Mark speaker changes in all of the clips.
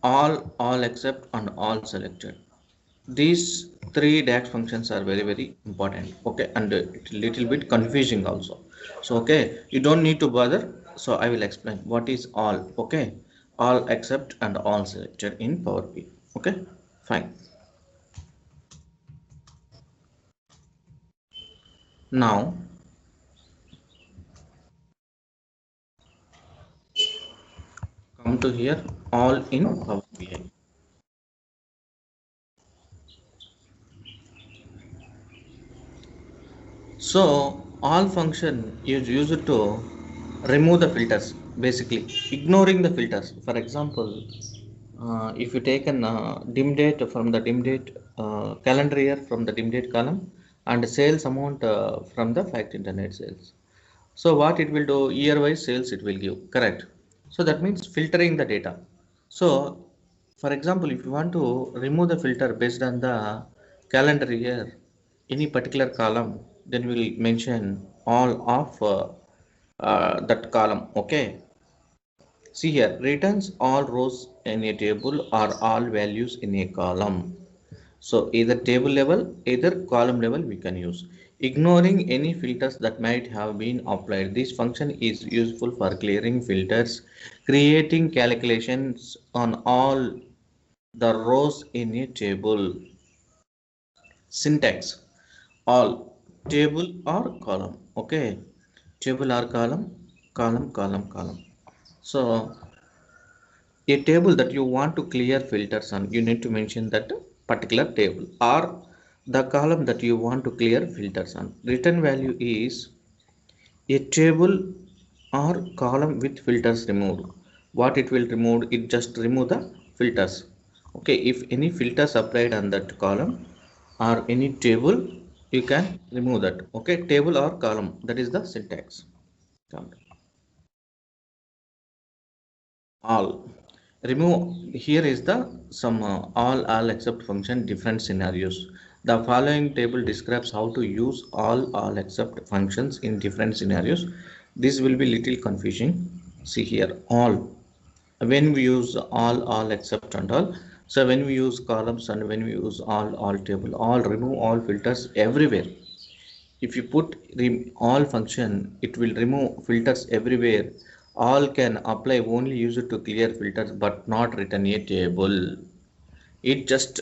Speaker 1: all except and all selected. These three DAX functions are very important. Okay, and it's a little bit confusing also. So okay, you don't need to bother. So I will explain what is all. Okay, all except and all selected in Power BI. Okay, fine. Now come to here, all in Power BI. So all function is used to remove the filters, basically ignoring the filters. For example, if you take an dim date from the dim date calendar year from the dim date column, and sales amount from the fact internet sales. So what it will do, year wise sales it will give, correct? So that means filtering the data. So for example, if you want to remove the filter based on the calendar year, any particular column, then we will mention all of that column. Okay, see here, returns all rows in a table or all values in a column. So either table level, either column level we can use. Ignoring any filters that might have been applied. This function is useful for clearing filters, creating calculations on all the rows in a table. Syntax: all, table or column. Okay, table or column, column. So a table that you want to clear filters on, you need to mention that particular table, or the column that you want to clear filters on. Return value is a table or column with filters removed. What it will remove, it just remove the filters. Okay, if any filters applied on that column or any table, you can remove that. Okay, table or column, that is the syntax. All, remove. Here is the some all except function different scenarios. The following table describes how to use all except functions in different scenarios. This will be little confusing. See here, all, when we use all except and all. So when we use columns and when we use all table, all, remove all filters everywhere. If you put all function, it will remove filters everywhere. All can apply only use it to clear filters but not return a table. It just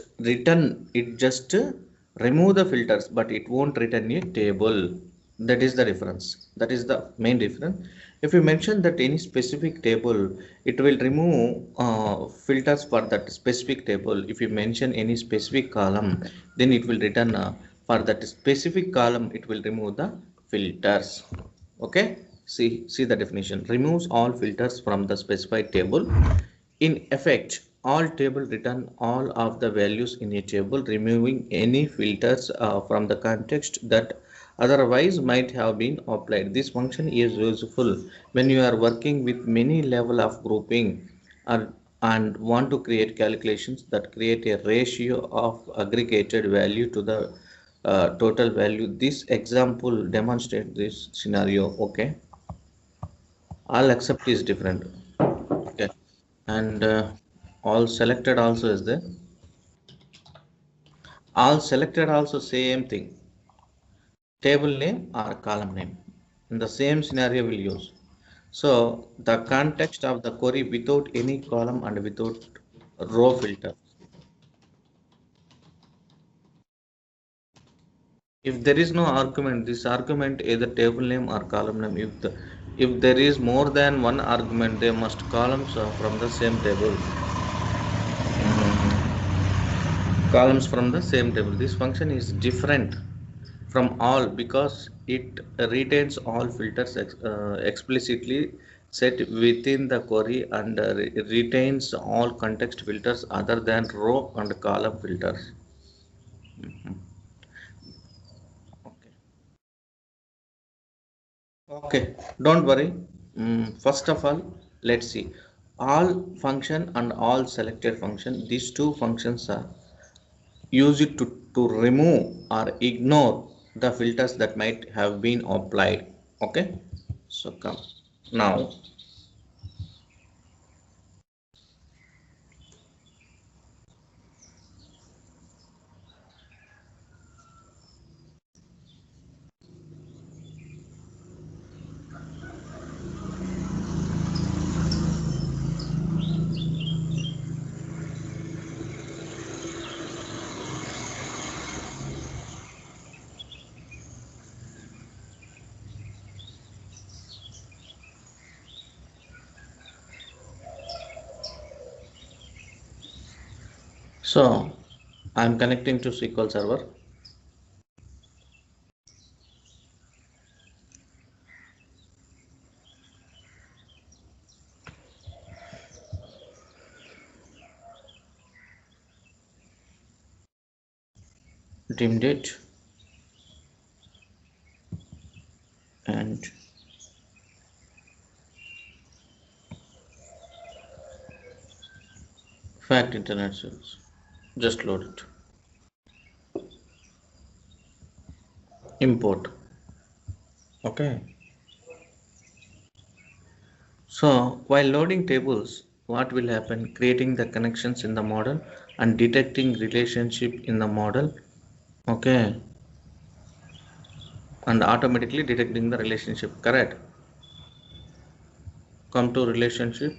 Speaker 1: remove the filters but it won't return a table. That is the difference. That is the main difference. If you mention that any specific table, it will remove filters for that specific table. If you mention any specific column, then it will return for that specific column, it will remove the filters. Okay, see the definition: removes all filters from the specified table. In effect, all table return all of the values in a table, removing any filters from the context that otherwise might have been applied. This function is useful when you are working with many level of grouping and want to create calculations that create a ratio of aggregated value to the total value. This example demonstrates this scenario. Okay, all except is different. Okay, and all selected also is there. All selected also same thing, table name or column name, in the same scenario we'll use. So the context of the query without any column and without row filter. If there is no argument, this argument either table name or column name. If there is more than one argument, they must columns from the same table. Columns from the same table. This function is different from all because it retains all filters explicitly set within the query and retains all context filters other than row and column filters. Okay. Okay, don't worry. First of all, let's see. All function and all selected function, these two functions are used to remove or ignore the filters that might have been applied. Okay, so come now. So I'm connecting to SQL Server. Dim date and fact internet sales. Just load it. Import. Okay. So while loading tables, what will happen? Creating the connections in the model and detecting relationship in the model. Okay. And automatically detecting the relationship. Correct. Come to relationship.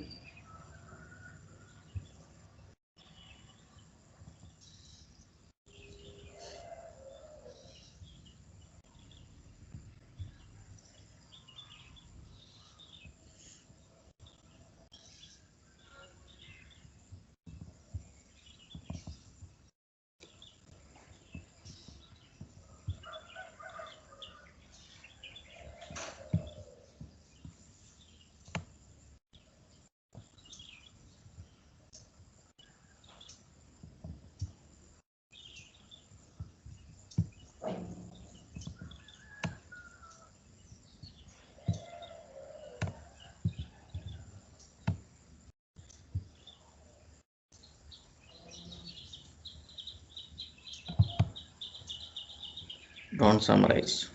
Speaker 1: Don't summarize.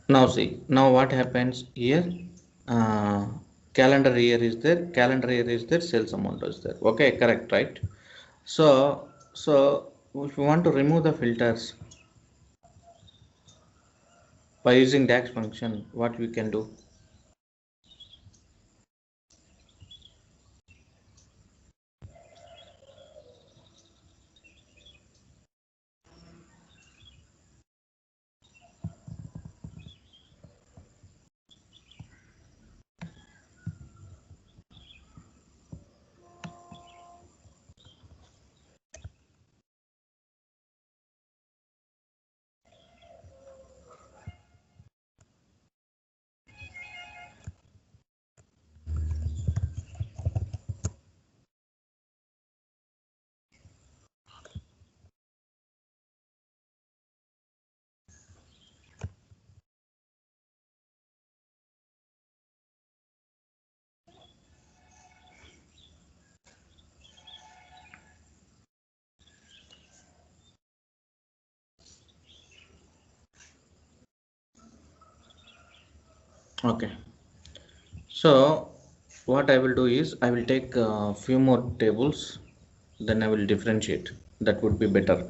Speaker 1: Now see, now what happens here? Uh, Calendar year is there, calendar year is there, sales amount is there. Okay, correct, right? So if you want to remove the filters by using DAX function, what we can do? Okay, so what I will do is I will take a few more tables, then I will differentiate. That would be better.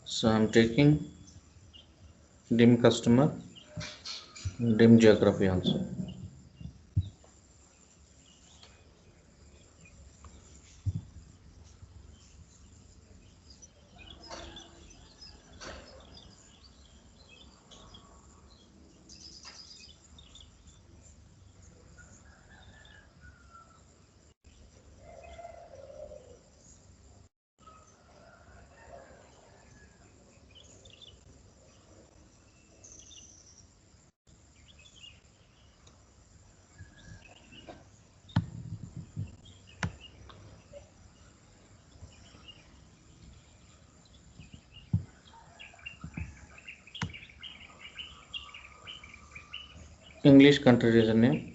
Speaker 1: So I'm taking dim customer, dim geography also. English country region name.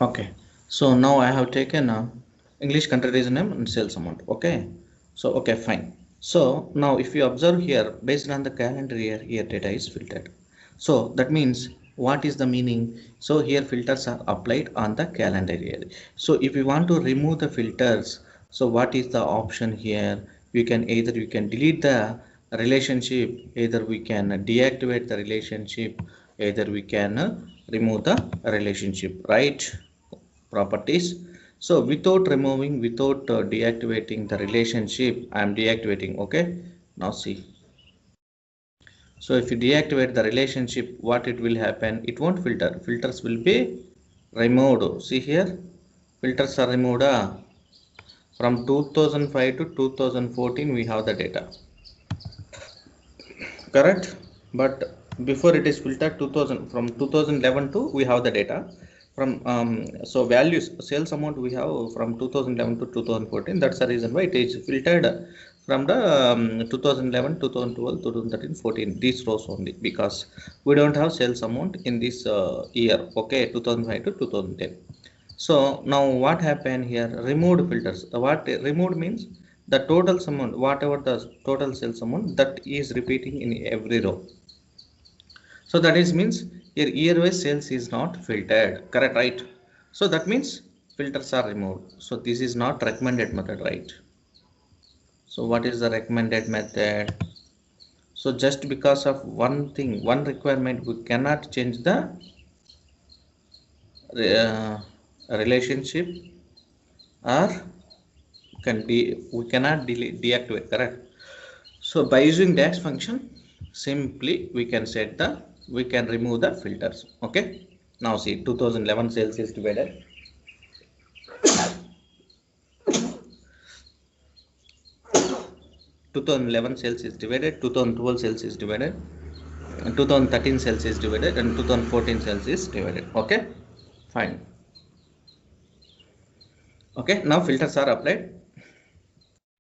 Speaker 1: Okay, so now I have taken English country region name and sales amount. Okay, so okay, fine. So now if you observe here, based on the calendar year data is filtered. So that means what is the meaning? So here filters are applied on the calendar year. So if you want to remove the filters, so what is the option here? We can either you can delete the relationship, either we can deactivate the relationship, either we can remove the relationship, right? Properties. So without removing, without deactivating the relationship, I am deactivating. Okay, now see. So if you deactivate the relationship, what it will happen, it won't filter, filters will be removed. See here, filters are removed. From 2005 to 2014 we have the data, correct? But before it is filtered 2000, from 2011 to we have the data from so values sales amount we have from 2011 to 2014. That's the reason why it is filtered from the 2011, 2012, 2013, 14, these rows only, because we don't have sales amount in this year. Okay, 2005 to 2010. So now what happened here? Removed filters. What removed means, the total amount, whatever the total sales amount, that is repeating in every row. So that is means your year-wise sales is not filtered. Correct, right? So that means filters are removed. So this is not recommended method, right? So what is the recommended method? So just because of one thing, one requirement, we cannot change the uh, relationship, or can be we cannot delete deactivate, correct? So by using dax function, simply we can set the, we can remove the filters. Okay, now see 2011 sales is divided, 2011 sales is divided, 2012 sales is divided, and 2013 sales is divided, and 2014 sales is divided. Okay, fine. Okay, now filters are applied.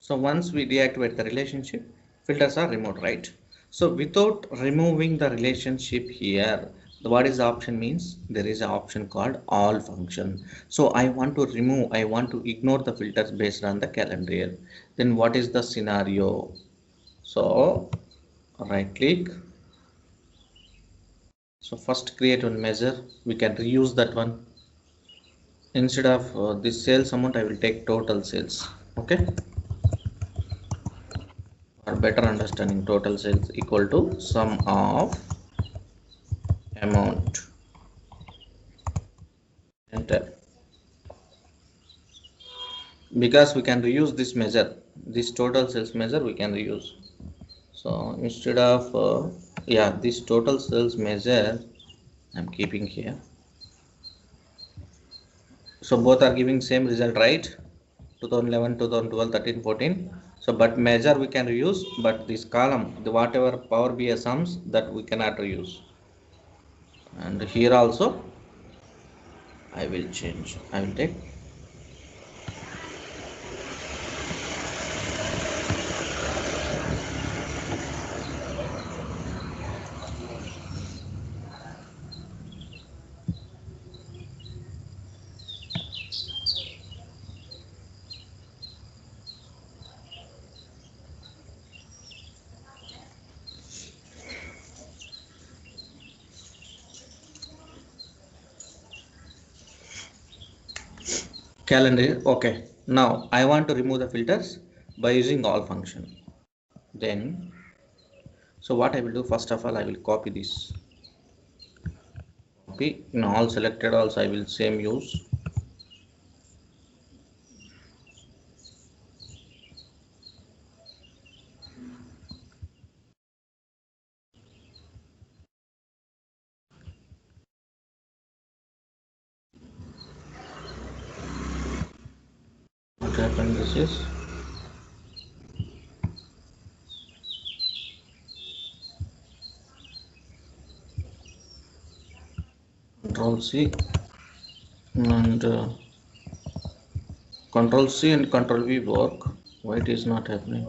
Speaker 1: So once we deactivate the relationship, filters are removed, right? So without removing the relationship here, what is the option means? There is an option called all function. So I want to remove, I want to ignore the filters based on the calendar year. Then what is the scenario? So right click. So first create one measure. We can reuse that one. Instead of this sales amount, I will take total sales. Okay. For better understanding, total sales equal to sum of amount. Enter. Because we can reuse this measure, this total sales measure we can reuse. So instead of yeah, this total sales measure I'm keeping here. So both are giving same result, right? 2011, 2012, 13, 14. So but measure we can reuse, but this column, the whatever Power BI sums, that we cannot reuse. And here also I will change, I will take calendar. Okay, now I want to remove the filters by using all function. Then so what I will do, first of all I will copy this, copy in all selected, also I will same use. What happened, this is control C and control C and control V work. Why it is not happening?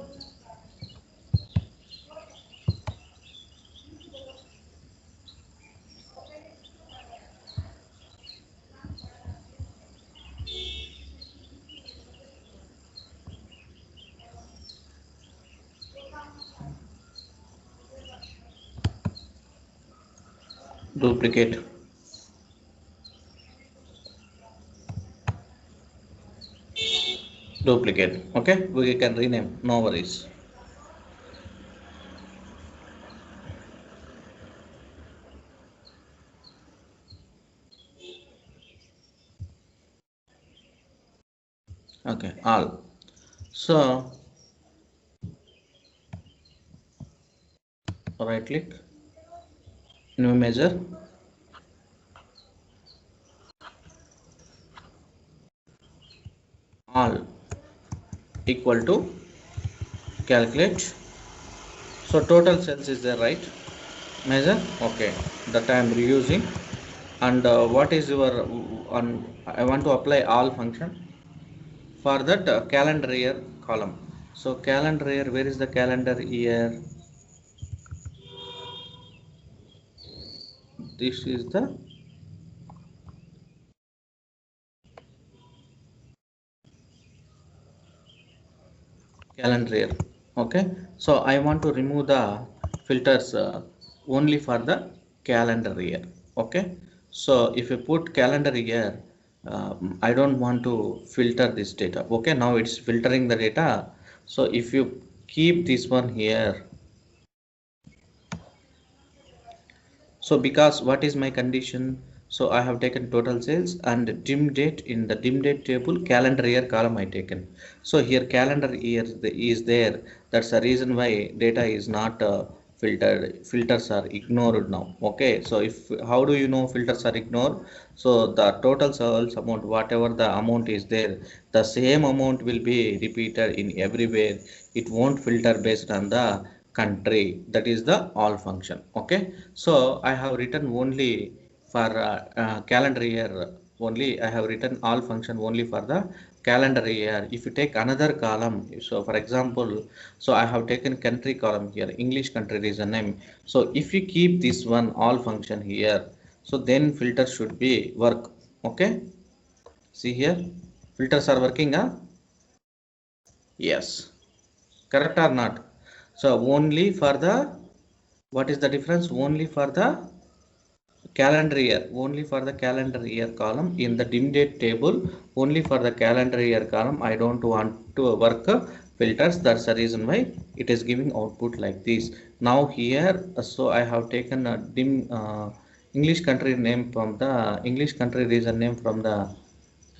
Speaker 1: duplicate, duplicate. Okay, we can rename, no worries. Okay, all. So right click, new measure, all equal to calculate. So total cells is there, right? Measure. Okay, that I am reusing. And what is your on? I want to apply all function for that calendar year column. So calendar year, where is the calendar year? This is the calendar year. Okay, so I want to remove the filters only for the calendar year. Okay, so if you put calendar year, I don't want to filter this data. Okay, now it's filtering the data. So if you keep this one here, so because what is my condition? So I have taken total sales and dim date. In the dim date table, calendar year column I taken. So here calendar year is there. That's the reason why data is not filtered. Filters are ignored now. Okay, so if how do you know filters are ignored? So the total sales amount, whatever the amount is there, the same amount will be repeated in everywhere. It won't filter based on the country. That is the all function. Okay, so I have written only for calendar year only. I have written all function only for the calendar year. If you take another column, so for example, so I have taken country column here, English country region name. So if you keep this one all function here, so then filter should be work. Okay, see here, filters are working, huh? Yes, correct or not? So only for the, what is the difference? Only for the calendar year, only for the calendar year column in the dim date table, only for the calendar year column. I don't want to work filters. That's the reason why it is giving output like this. Now here, so I have taken a dim English country name from the English country region name from the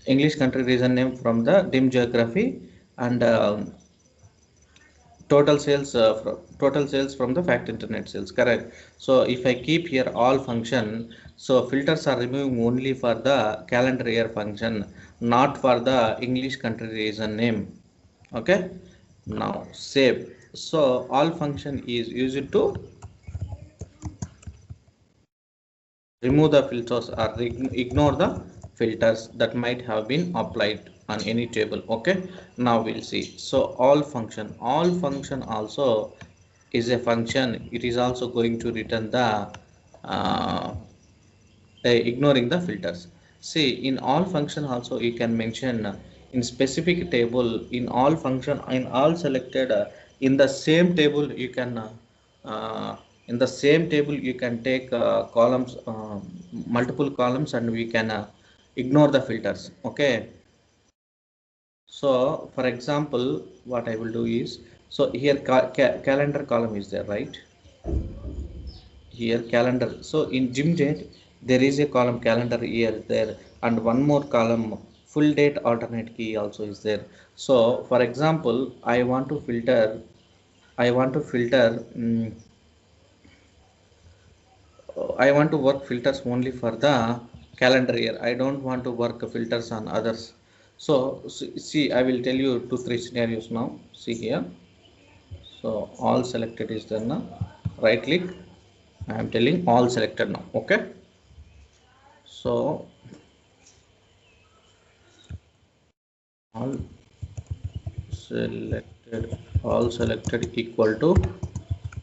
Speaker 1: English country region name from the dim geography, and total sales from the fact internet sales, correct? So if I keep here all function, so filters are removing only for the calendar year function, not for the English country region name. Okay, now save. So all function is used to remove the filters or ignore the filters that might have been applied on any table. Okay, now we'll see. So all function also is a function. It is also going to return the uh, ignoring the filters. See, in all function also you can mention in specific table, in all function, in all selected, in the same table you can uh, in the same table you can take columns, multiple columns, and we can ignore the filters. Okay, so for example, what I will do is, so here calendar column is there, right? Here calendar. So in gym date there is a column calendar year there, and one more column full date alternate key also is there. So for example, I want to filter I want to work filters only for the calendar year. I don't want to work filters on others. So see, I will tell you 2 3 scenarios now. See here, so all selected is there now. Right click, I am telling all selected now. Okay, so all selected, all selected equal to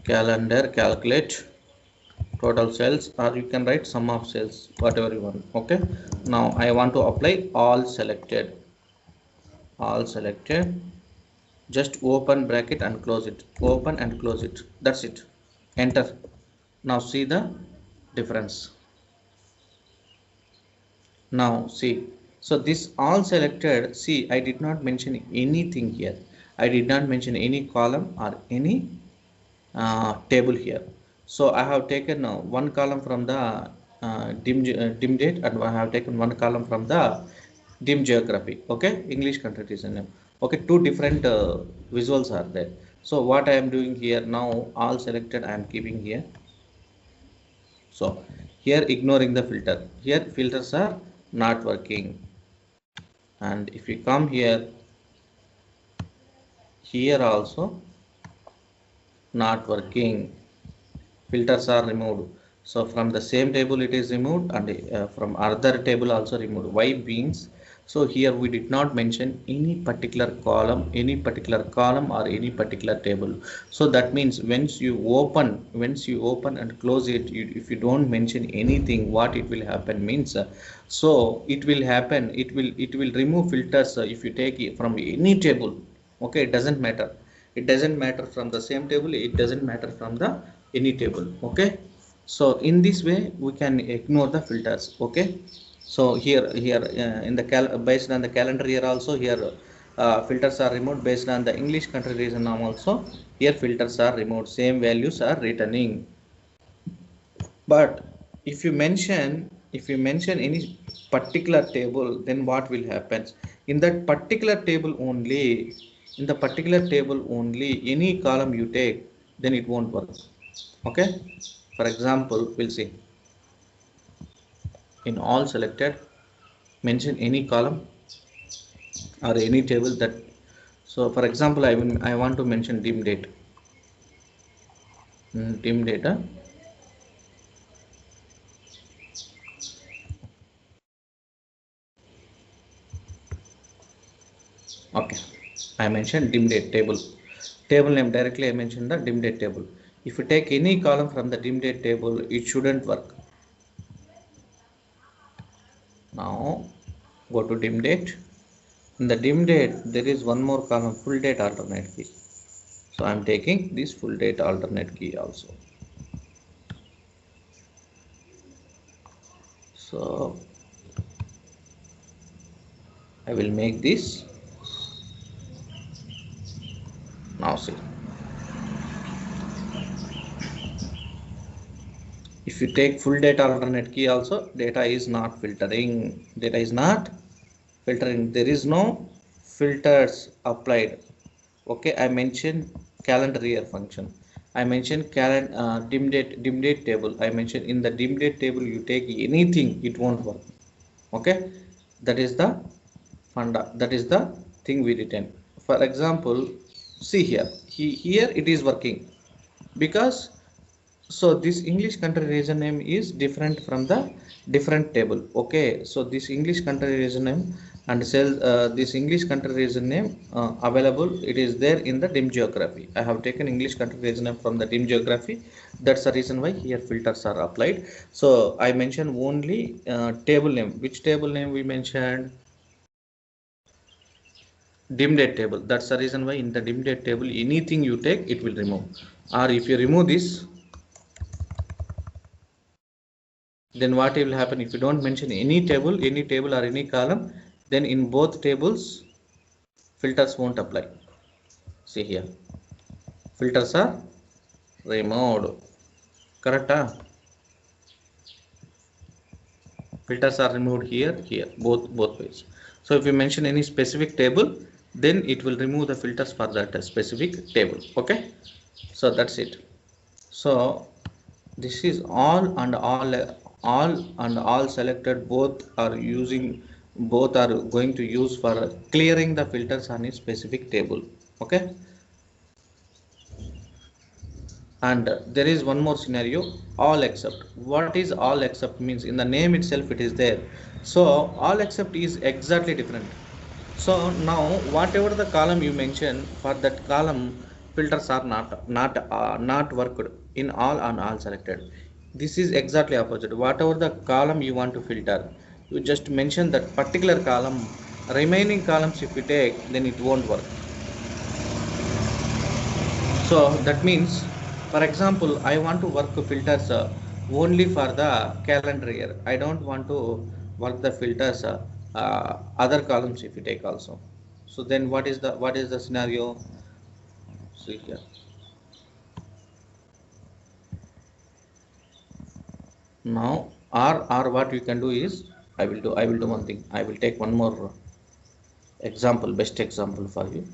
Speaker 1: calendar, calculate total sales, or you can write sum of sales, whatever you want. Okay, now I want to apply all selected. All selected, just open bracket and close it, open and close it, that's it. Enter. Now see the difference. Now see, so this all selected, see, I did not mention anything here. I did not mention any column or any table here. So I have taken one column from the dim date, and I have taken one column from the dim geography. Okay, English country region name. Okay, two different visuals are there. So what I am doing here now, all selected I am keeping here. So here ignoring the filter. Here filters are not working. And if you come here, here also not working. Filters are removed. So from the same table it is removed, and from other table also removed. Why means, so here we did not mention any particular column or any particular table. So that means once you open and close it, if you don't mention anything, what it will happen means, so it will remove filters if you take it from any table. Okay, it doesn't matter. It doesn't matter from the same table, it doesn't matter from the any table. Okay, so in this way we can ignore the filters. Okay, so here in the based on the calendar year also, here filters are removed. Based on the English country region name also, here filters are removed, same values are returning. But if you mention any particular table, then what will happen? In that particular table only, any column you take, then it won't work. Okay, for example, we'll see in all selected, mention any column or any table that. So for example, I want to mention dim date. Dim data. Okay, I mentioned dim date table name directly. I mentioned the dim date table. If you take any column from the dim date table, it shouldn't work. Now go to dim date. In the dim date, there is one more column, full date alternate key. So I am taking this full date alternate key also. So I will make this. Now see, if you take full date alternate key also, data is not filtering. There is no filters applied. Okay, I mentioned calendar year function. I mentioned dim date table. I mentioned in the dim date table, you take anything, it won't work. Okay, that is the funda. That is the thing we written. For example, see here it is working, because so this English country region name is different from the different table. Okay, so this English country region name and this English country region name available, it is there in the dim geography. I have taken English country region name from the dim geography. That's the reason why here filters are applied. So I mentioned only table name. Which table name we mentioned? Dim date table. That's the reason why in the dim date table, anything you take, it will remove. Or if you remove this, then what will happen? If you don't mention any table or any column, then in both tables filters won't apply. See here, filters are removed. Correct? Filters are removed here, both ways. So if you mention any specific table, then it will remove the filters for that specific table. Okay, so that's it. So this is all selected, both are going to use for clearing the filters on a specific table. Okay, and there is one more scenario, all except. What is all except means? In the name itself it is there. So all except is exactly different. So now whatever the column you mention, for that column filters are not worked in all selected. This is exactly opposite. Whatever the column you want to filter, you just mention that particular column. Remaining columns if you take, then it won't work. So that means, for example, I want to work filters only for the calendar year. I don't want to work the filters other columns if you take also. So then what is the scenario? See here. Now or what we can do is I will do one thing. I will take one more example, best example for you.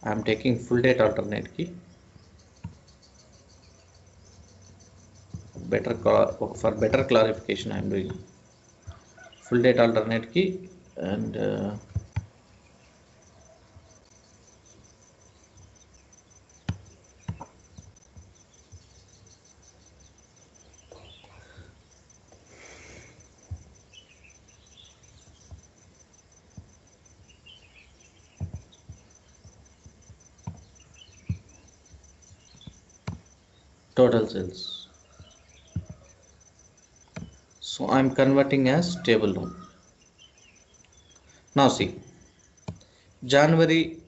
Speaker 1: I am taking full date alternate key. For better clarification, I am doing full date alternate key and total sales. So I am converting as table now. Now see, January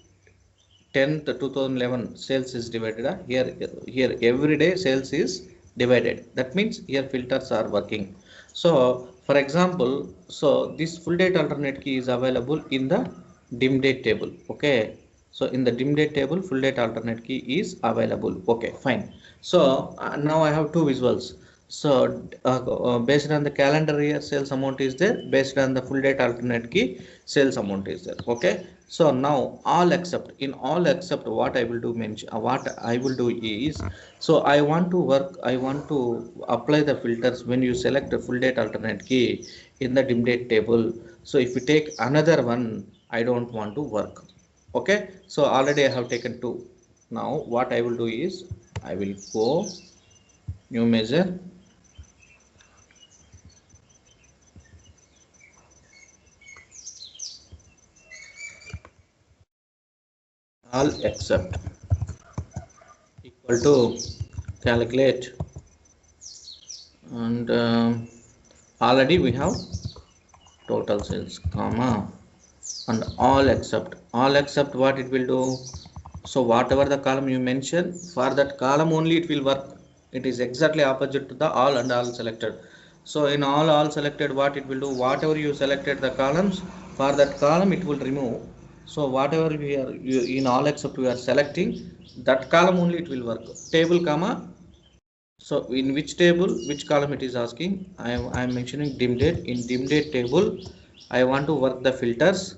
Speaker 1: 10th 2011 sales is divided. Here every day sales is divided. That means here filters are working. So for example, so this full date alternate key is available in the dim date table. Okay, so in the dim date table full date alternate key is available. Okay, fine. So now I have two visuals. So based on the calendar year sales amount is there, based on the full date alternate key sales amount is there. Okay, so now all except, in all except what I will do mention what I will do is, so I want to apply the filters when you select the full date alternate key in the dim date table. So if you take another one, I don't want to work. Okay, so already I have taken two. Now what I will do is I will go new measure, all except equal to calculate, and already we have total sales comma and all except what it will do. So whatever the column you mention, for that column only it will work. It is exactly opposite to the all and all selected. So in all selected, what it will do, whatever you selected the columns, for that column it will remove. So whatever in all except we are selecting, that column only it will work. Table comma, so in which table, which column it is asking, I am mentioning dim date. In dim date table I want to work the filters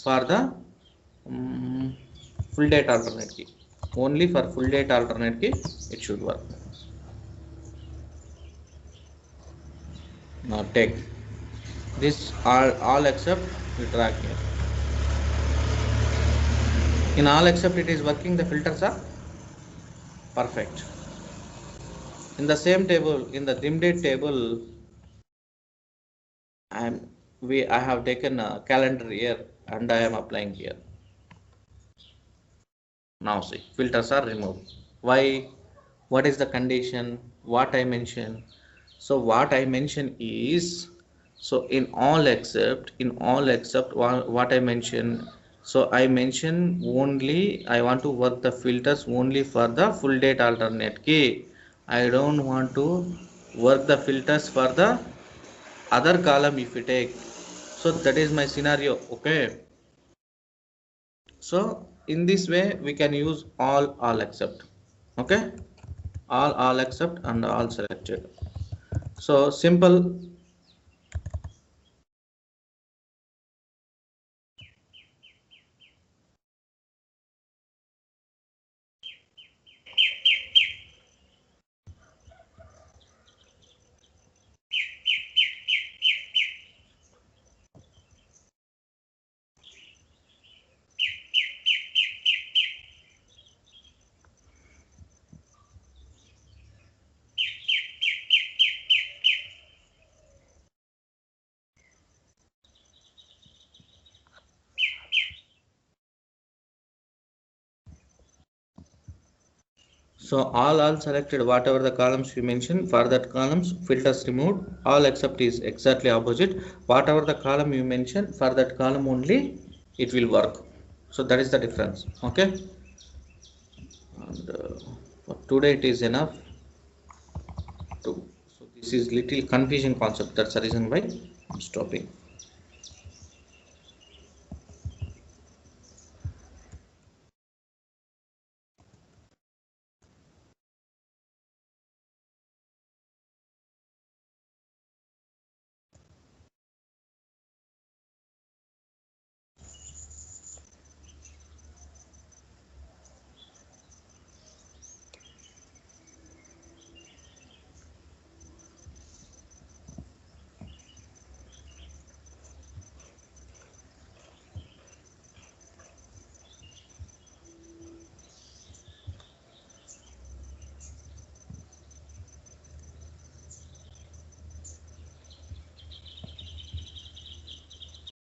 Speaker 1: for the full date alternate key. Only for full date alternate key it should work. Now take this all except we drag here. In all except it is working, the filters are perfect. In the same table, in the dim date table, I have taken a calendar year and I am applying here. Now see, filters are removed. Why? What is the condition? What I mentioned? So what I mentioned is, so in all except what I mentioned. So I mentioned only I want to work the filters only for the full date alternate key. I don't want to work the filters for the other column if you take. So that is my scenario. Okay, so in this way we can use all except. Okay, all except and all selected. So simple. So all selected, whatever the columns we mentioned, for that columns filters removed. All except is exactly opposite. Whatever the column you mentioned, for that column only it will work. So that is the difference. Okay, and for today it is enough. So this is little confusing concept. That's the reason why stopping.